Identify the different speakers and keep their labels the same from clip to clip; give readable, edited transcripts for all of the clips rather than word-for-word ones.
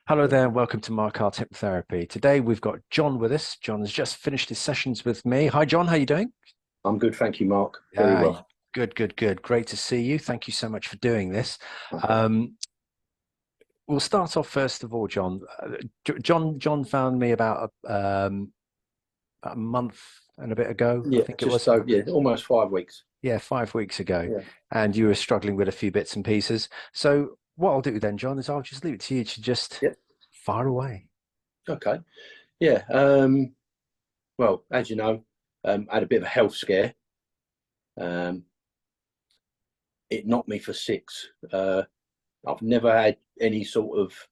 Speaker 1: Hello there, and welcome to Mark Art Hypnotherapy. Today we've got John with us. John has just finished his sessions with me. Hi, John. How you doing?
Speaker 2: I'm good, thank you, Mark. Very
Speaker 1: Uh,
Speaker 2: well.
Speaker 1: good. Great to see you. Thank you so much for doing this.
Speaker 2: Okay.
Speaker 1: Um, we'll start off first of all, John. John found me about a month and a bit ago. I
Speaker 2: Yeah,
Speaker 1: think it
Speaker 2: just
Speaker 1: was.
Speaker 2: so yeah, almost 5 weeks.
Speaker 1: Yeah, 5 weeks ago,
Speaker 2: Yeah.
Speaker 1: and you were struggling with a few bits and pieces. So what I'll do then, John, is I'll just leave it to you to just
Speaker 2: Yeah.
Speaker 1: fire away.
Speaker 2: Okay. Yeah. Well, as you know, I had a bit of a health scare. Um, it knocked me for six. I've never had any sort of.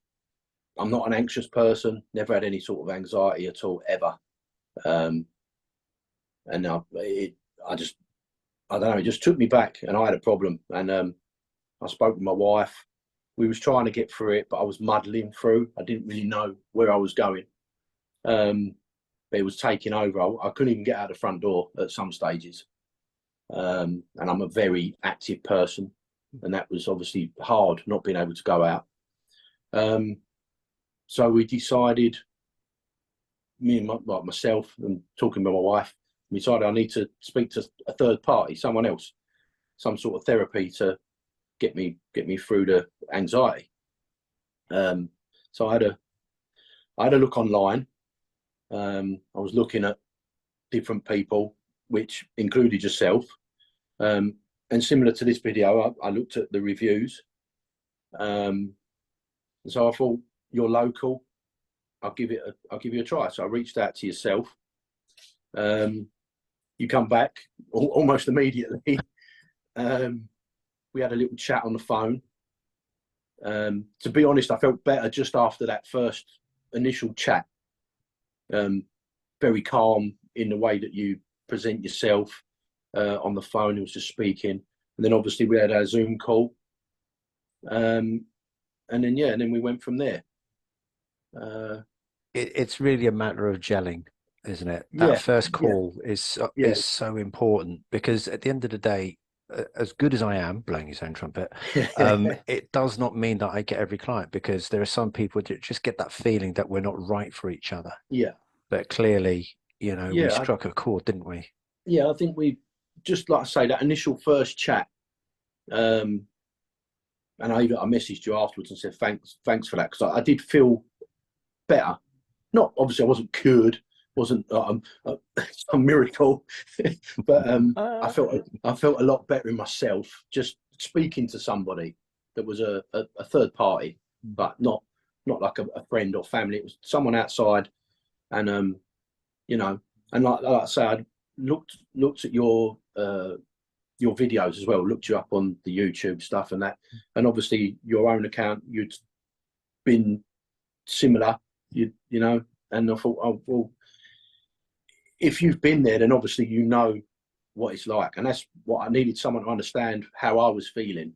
Speaker 2: I'm not an anxious person. Never had any sort of anxiety at all ever. Um, and I just, I don't know. It just took me back, and I had a problem. And I spoke with my wife. We was trying to get through it, but I was muddling through. I didn't really know where I was going. Um, it was taking over. I couldn't even get out the front door at some stages. And I'm a very active person, and that was obviously hard not being able to go out. Um, so we decided, myself and talking with my wife, we decided I need to speak to a third party, someone else, some sort of therapy to get me through the anxiety. Um, so I had a look online. I was looking at different people, which included yourself. Um, and similar to this video, I looked at the reviews. Um, so I thought, you're local. I'll give you a try. So I reached out to yourself. Um, you come back almost immediately. Um, we had a little chat on the phone. To be honest, I felt better just after that first initial chat. Um, Very calm in the way that you present yourself on the phone. It was just speaking, and then obviously we had our Zoom call, um, and then and then we went from there. Uh,
Speaker 1: It's really a matter of gelling, isn't it? That
Speaker 2: yeah,
Speaker 1: first
Speaker 2: yeah,
Speaker 1: call
Speaker 2: yeah,
Speaker 1: is so important because at the end of the day, as good as I am blowing his own trumpet, it does not mean that I get every client because there are some people that just get that feeling that we're not right for each other.
Speaker 2: yeah,
Speaker 1: But clearly, we
Speaker 2: yeah,
Speaker 1: struck a chord, didn't we?
Speaker 2: yeah. I think we just like I say that initial first chat, um, and I messaged you afterwards and said thanks for that because I did feel better. Not obviously I wasn't cured, wasn't some miracle, but I felt a lot better in myself just speaking to somebody that was a third party, but not like a friend or family. It was someone outside, and you know, and like I say, I looked at your videos as well. Looked you up on the YouTube stuff and that, and obviously your own account. You'd been similar, you know, and I thought, oh well, if you've been there, then obviously you know what it's like, and that's what I needed someone to understand how I was feeling.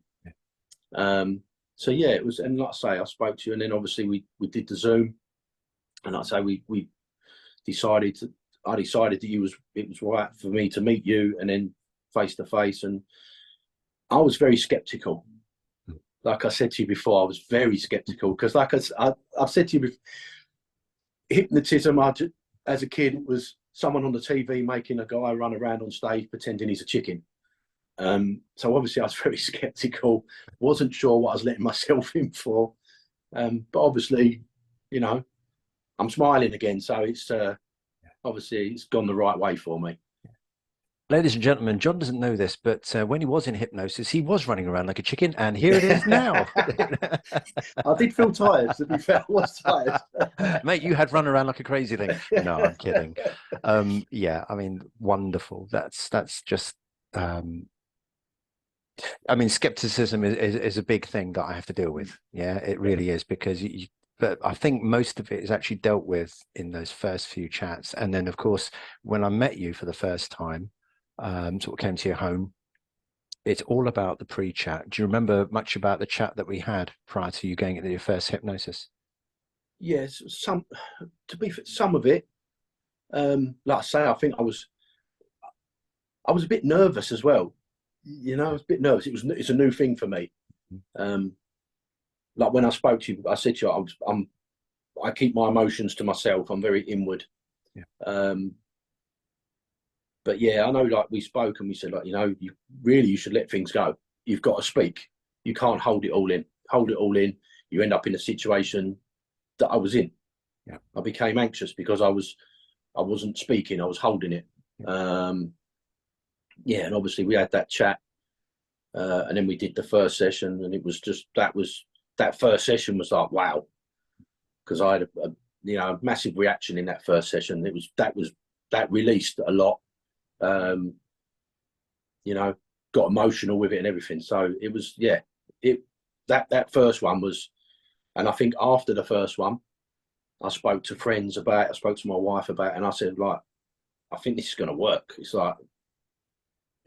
Speaker 2: Um, so yeah, it was, and like I say, I spoke to you, and then obviously we did the Zoom, and like I say, we decided to, I decided that it was right for me to meet you, and then face to face, and I was very skeptical. Like I said to you before, I was very skeptical because, like I've said to you before, hypnotism. As a kid, it was someone on the TV making a guy run around on stage pretending he's a chicken. So obviously, I was very skeptical. Wasn't sure what I was letting myself in for. But obviously, you know, I'm smiling again, so it's obviously it's gone the right way for me.
Speaker 1: Ladies and gentlemen, John doesn't know this, but when he was in hypnosis, he was running around like a chicken, and here it is now.
Speaker 2: I did feel tired. To be fair, I was tired.
Speaker 1: Mate, you had run around like a crazy thing. No, I'm kidding. Yeah, I mean, wonderful. That's just I mean, skepticism is a big thing that I have to deal with. Yeah, it
Speaker 2: Yeah,
Speaker 1: really is because but I think most of it is actually dealt with in those first few chats. And then, of course, when I met you for the first time, sort of came to your home, it's all about the pre-chat. Do you remember much about the chat that we had prior to you going into your first hypnosis?
Speaker 2: yes, some to be some of it. Like I say, I think I was a bit nervous as well. You know, I was a bit nervous. It's a new thing for me. Um, like when I spoke to you, I said to you, I'm I keep my emotions to myself. I'm very inward.
Speaker 1: Yeah.
Speaker 2: But yeah, I know, like, we spoke and we said, like, you know, you should let things go. You've got to speak. You can't hold it all in. Hold it all in. You end up in a situation that I was in.
Speaker 1: Yeah.
Speaker 2: I became anxious because I wasn't speaking. I was holding it.
Speaker 1: Yeah.
Speaker 2: Yeah, and obviously we had that chat, and then we did the first session, and it was just that first session was like, wow, because I had a massive reaction in that first session. That released a lot. You know, got emotional with it and everything. So it was, yeah, that first one was, and I think after the first one, I spoke to friends about it, I spoke to my wife about it, and I said, like, I think this is going to work. It's like,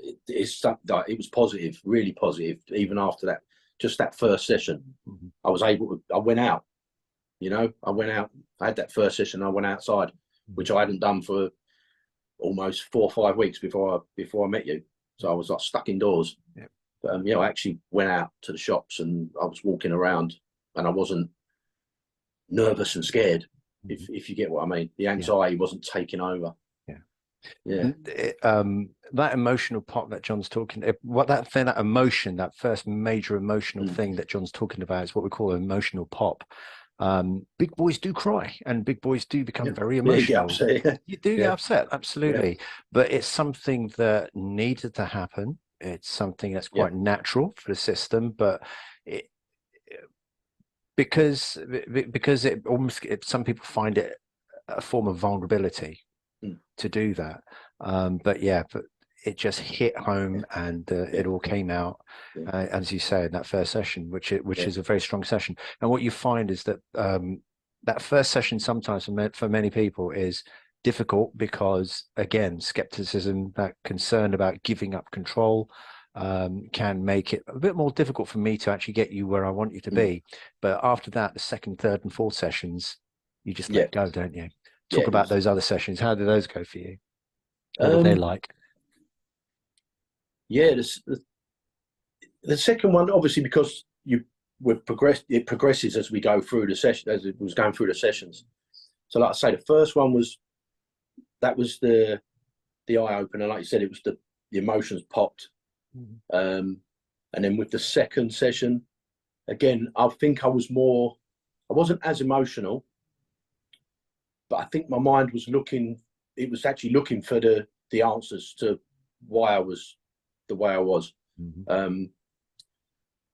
Speaker 2: it was positive, really positive, even after that, just that first session.
Speaker 1: Mm-hmm.
Speaker 2: I went out, you know, I had that first session, I went outside,
Speaker 1: Mm-hmm.
Speaker 2: which I hadn't done for almost 4 or 5 weeks before I met you. So I was like stuck indoors.
Speaker 1: Yeah.
Speaker 2: But you know, I actually went out to the shops and I was walking around, and I wasn't nervous and scared.
Speaker 1: Mm-hmm.
Speaker 2: If you get what I mean, the anxiety wasn't taking over.
Speaker 1: Yeah.
Speaker 2: Yeah.
Speaker 1: That emotional pop that John's talking, that emotion, that first major emotional thing that John's talking about is what we call an emotional pop. Big boys do cry, and big boys do become very emotional.
Speaker 2: You get upset.
Speaker 1: You do get upset, absolutely. But it's something that needed to happen. It's something that's quite natural for the system, but because it almost, some people find it a form of vulnerability to do that. But it just hit home, and it all came out, as you say, in that first session, which is a very strong session. And what you find is that that first session sometimes for many people is difficult because, again, skepticism, that concern about giving up control, can make it a bit more difficult for me to actually get you where I want you to be. But after that, the second, third, and fourth sessions, you just let go, don't you? Talk about those other sessions. How did those go for you? What were they like?
Speaker 2: Yeah, the second one, obviously, because it progresses as we go through the session, as it was going through the sessions. So, like I say, the first one was the eye opener. Like you said, it was the emotions popped. Mm-hmm. And then with the second session, again, I think I wasn't as emotional, but I think my mind was actually looking for the answers to why I was the way I was. Mm-hmm.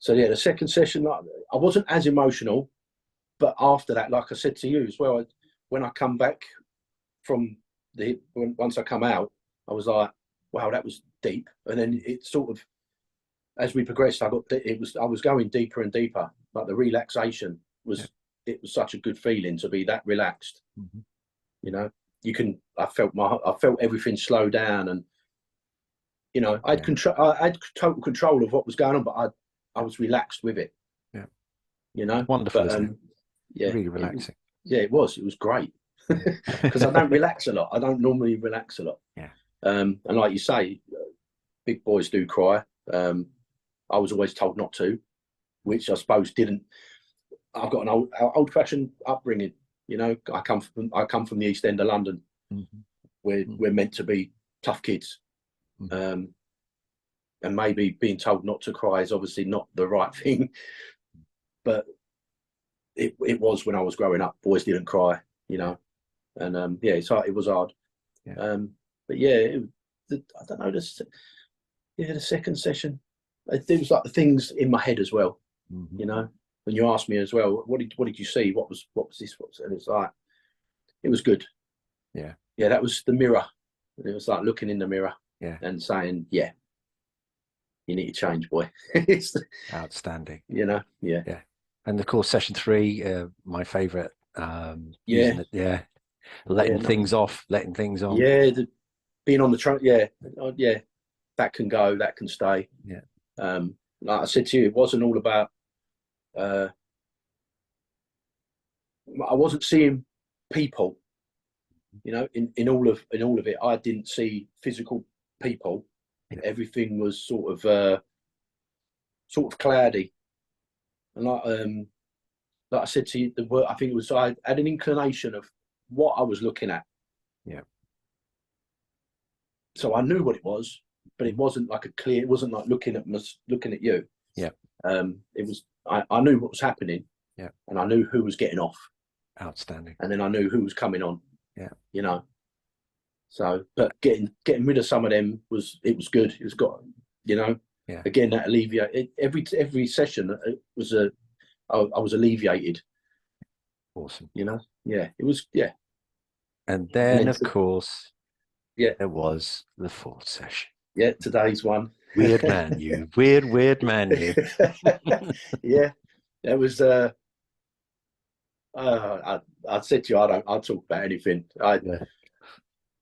Speaker 2: So yeah, the second session, I wasn't as emotional, but after that, like I said to you as well, when I come back once I come out, I was like, wow, that was deep. And then it sort of, as we progressed, I was going deeper and deeper. Like the relaxation it was such a good feeling to be that relaxed. Mm-hmm. You know, I felt everything slow down, and you know, I had total control of what was going on, but I was relaxed with it. Yeah, you know,
Speaker 1: wonderful, isn't it?
Speaker 2: Yeah,
Speaker 1: really relaxing.
Speaker 2: It was great because I don't relax a lot. I don't normally relax a lot.
Speaker 1: Yeah,
Speaker 2: and like you say, big boys do cry. I was always told not to, which I suppose didn't. I've got an old-fashioned upbringing. You know, I come from the East End of London, mm-hmm. where we're meant to be tough kids. Mm-hmm. And maybe being told not to cry is obviously not the right thing, but it was when I was growing up. Boys didn't cry, you know, and it was hard. Yeah. But yeah, I don't know. The second session, it was like the things in my head as well. Mm-hmm. You know, when you asked me as well, what did you see? What was this? And it's like, it was good. Yeah, that was the mirror. It was like looking in the mirror, and saying, yeah, you need to change, boy. It's
Speaker 1: outstanding.
Speaker 2: You know, yeah.
Speaker 1: And of course, session 3, my favorite. Letting things off, letting things on.
Speaker 2: Yeah, being on the train. Yeah, that can go, that can stay. Yeah. Like I said to you, it wasn't all about. I wasn't seeing people. You know, in all of it, I didn't see physical people. Yeah. Everything was sort of cloudy, and like like I said to you, the word, I think it was, I had an inclination of what I was looking at.
Speaker 1: Yeah.
Speaker 2: So I knew what it was, but it wasn't like it wasn't like looking at you.
Speaker 1: Yeah.
Speaker 2: It was, I knew what was happening.
Speaker 1: Yeah.
Speaker 2: And I knew who was getting off.
Speaker 1: Outstanding.
Speaker 2: And then I knew who was coming on.
Speaker 1: Yeah.
Speaker 2: You know. So, but getting rid of some of them was good. It was got, you know.
Speaker 1: Yeah.
Speaker 2: Again, that alleviate every session. It was I was alleviated.
Speaker 1: Awesome.
Speaker 2: You know. Yeah. It was. Yeah.
Speaker 1: And then of course, there was the fourth session.
Speaker 2: Yeah. Today's one.
Speaker 1: Weird man, you. Weird man, you.
Speaker 2: Yeah. That was. I said to you, I'll talk about anything.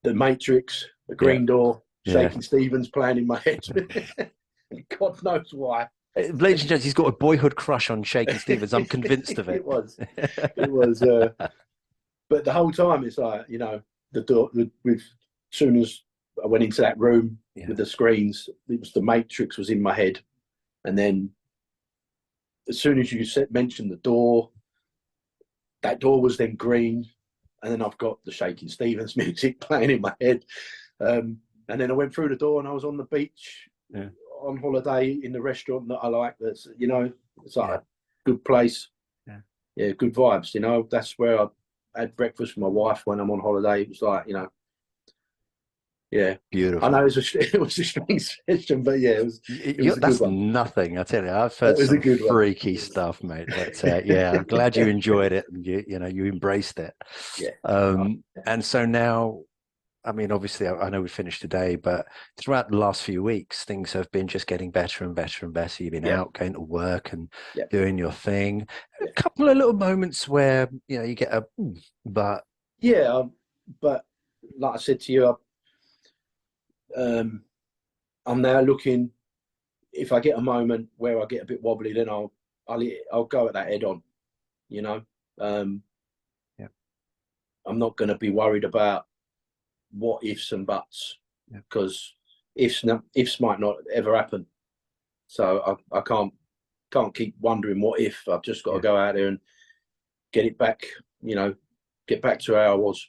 Speaker 2: The Matrix, the Green Door, Shaking Stevens playing in my head. God knows why.
Speaker 1: Ladies and gents, he's got a boyhood crush on Shaking Stevens. I'm convinced of it.
Speaker 2: It was. But the whole time, it's like, you know, the door. As soon as I went into that room with the screens, it was the Matrix was in my head, and then as soon as you mentioned the door, that door was then green, and then I've got the Shaking Stevens music playing in my head, and then I went through the door and I was on the beach on holiday in the restaurant that I like. That's, you know, it's like a good place. Yeah, good vibes. You know, that's where I had breakfast with my wife when I'm on holiday. It was like, you know,
Speaker 1: beautiful.
Speaker 2: I know it was a strange session, but yeah, it was a
Speaker 1: that's
Speaker 2: good one.
Speaker 1: Nothing, I tell you. I've heard some freaky stuff, mate. But I'm glad you enjoyed it and you embraced it. And so now, I mean, obviously, I know we finished today, but throughout the last few weeks, things have been just getting better and better and better. You've been out, going to work and doing your thing. A couple of little moments where, you know, you get a, but.
Speaker 2: Yeah, but like I said to you, I'm now looking, if I get a moment where I get a bit wobbly, then I'll go at that head on, you know. I'm not going to be worried about what ifs and buts, because ifs might not ever happen. So I can't keep wondering what if. I've just got to go out there and get it back, you know, get back to how I was.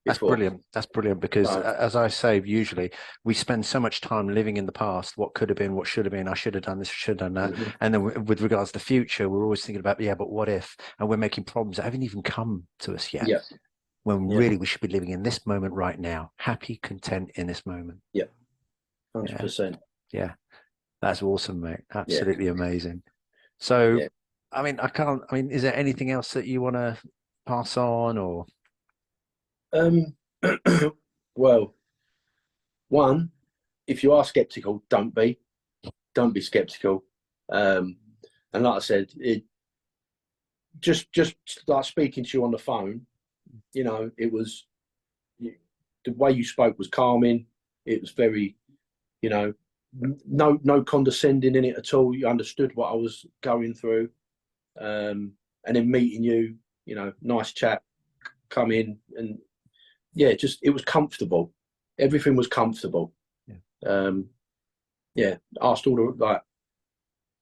Speaker 1: That's brilliant. That's brilliant, because as I say, usually we spend so much time living in the past, what could have been, what should have been, I should have done this, should have done that. And then with regards to the future, we're always thinking about, but what if? And we're making problems that haven't even come to us yet. When really we should be living in this moment right now, happy, content in this moment.
Speaker 2: 100%.
Speaker 1: Yeah. That's awesome, mate. Absolutely amazing. So, I mean, is there anything else that you want to pass on, or?
Speaker 2: Well, one, if you are skeptical, don't be skeptical. And like I said, just like speaking to you on the phone, you know, it was, the way you spoke was calming. It was very, you know, no condescending in it at all. You understood what I was going through. And then meeting you, you know, nice chap, come in, and it was comfortable. Everything was comfortable. Asked all the,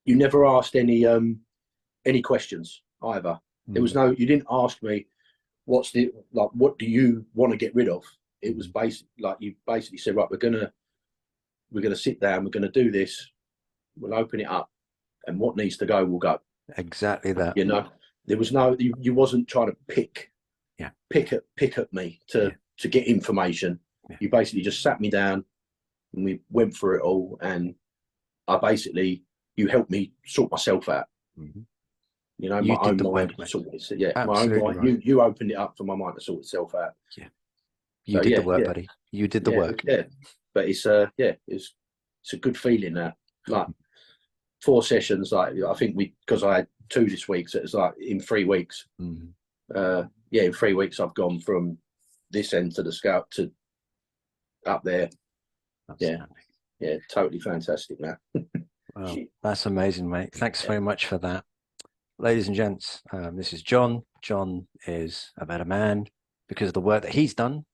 Speaker 2: you never asked any questions either. There was no, you didn't ask me what do you want to get rid of. It was you basically said, right, we're gonna sit down, we're gonna do this, we'll open it up, and what needs to go will go.
Speaker 1: Exactly that.
Speaker 2: You know, there was no, you wasn't trying to pick at me to get information. You basically just sat me down and we went through it all, and you helped me sort myself out. You know, my own mind. My own mind. You opened it up for my mind to sort itself out.
Speaker 1: You did the work, buddy. You did the work.
Speaker 2: But it's it's a good feeling now. Like 4 sessions, like I think because I had 2 this week, so it's like in 3 weeks. In 3 weeks I've gone from this end to the scout to up there. Totally fantastic now.
Speaker 1: Wow, that's amazing, mate. Thanks very much for that. Ladies and gents, this is John. John is a better man because of the work that he's done.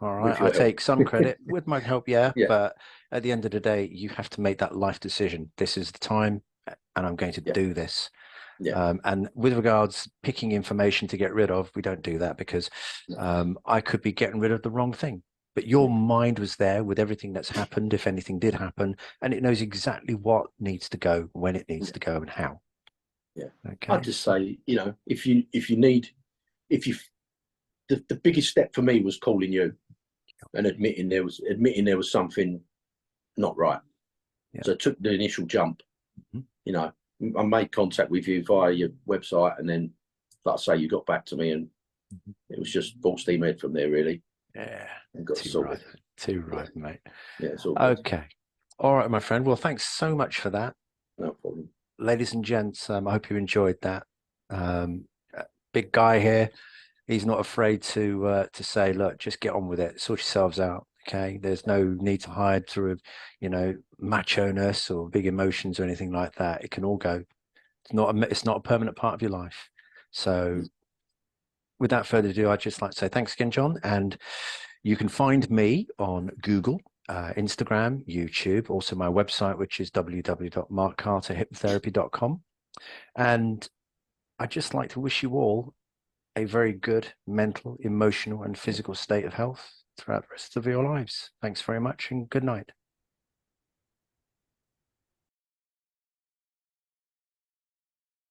Speaker 1: All right, I take some credit with my help, but at the end of the day, you have to make that life decision. This is the time, and I'm going to do this.
Speaker 2: Yeah.
Speaker 1: And with regards picking information to get rid of, we don't do that because I could be getting rid of the wrong thing. But your mind was there with everything that's happened, if anything did happen, and it knows exactly what needs to go, when it needs to go, and how.
Speaker 2: Yeah. I'd
Speaker 1: Okay.
Speaker 2: just say, you know, if you need, if you, the biggest step for me was calling you and admitting there was something not right.
Speaker 1: Yeah.
Speaker 2: So I took the initial jump.
Speaker 1: Mm-hmm.
Speaker 2: You know, I made contact with you via your website, and then, like I say, you got back to me, and it was just full steam ahead from there, really.
Speaker 1: Yeah.
Speaker 2: And got
Speaker 1: Too
Speaker 2: sorted.
Speaker 1: right. Too right, mate.
Speaker 2: Yeah, it's all good.
Speaker 1: Okay. All right, my friend. Well, thanks so much for that.
Speaker 2: No problem.
Speaker 1: Ladies and gents, I hope you enjoyed that. Um, big guy here. He's not afraid to say, look, just get on with it, sort yourselves out. Okay, there's no need to hide through, macho-ness or big emotions or anything like that. It can all go. It's not a permanent part of your life. So, without further ado, I'd just like to say thanks again, John. And you can find me on Google, Instagram, YouTube, also my website, which is www.markcarterhypnotherapy.com. And I'd just like to wish you all a very good mental, emotional, and physical state of health throughout the rest of your lives. Thanks very much and good night.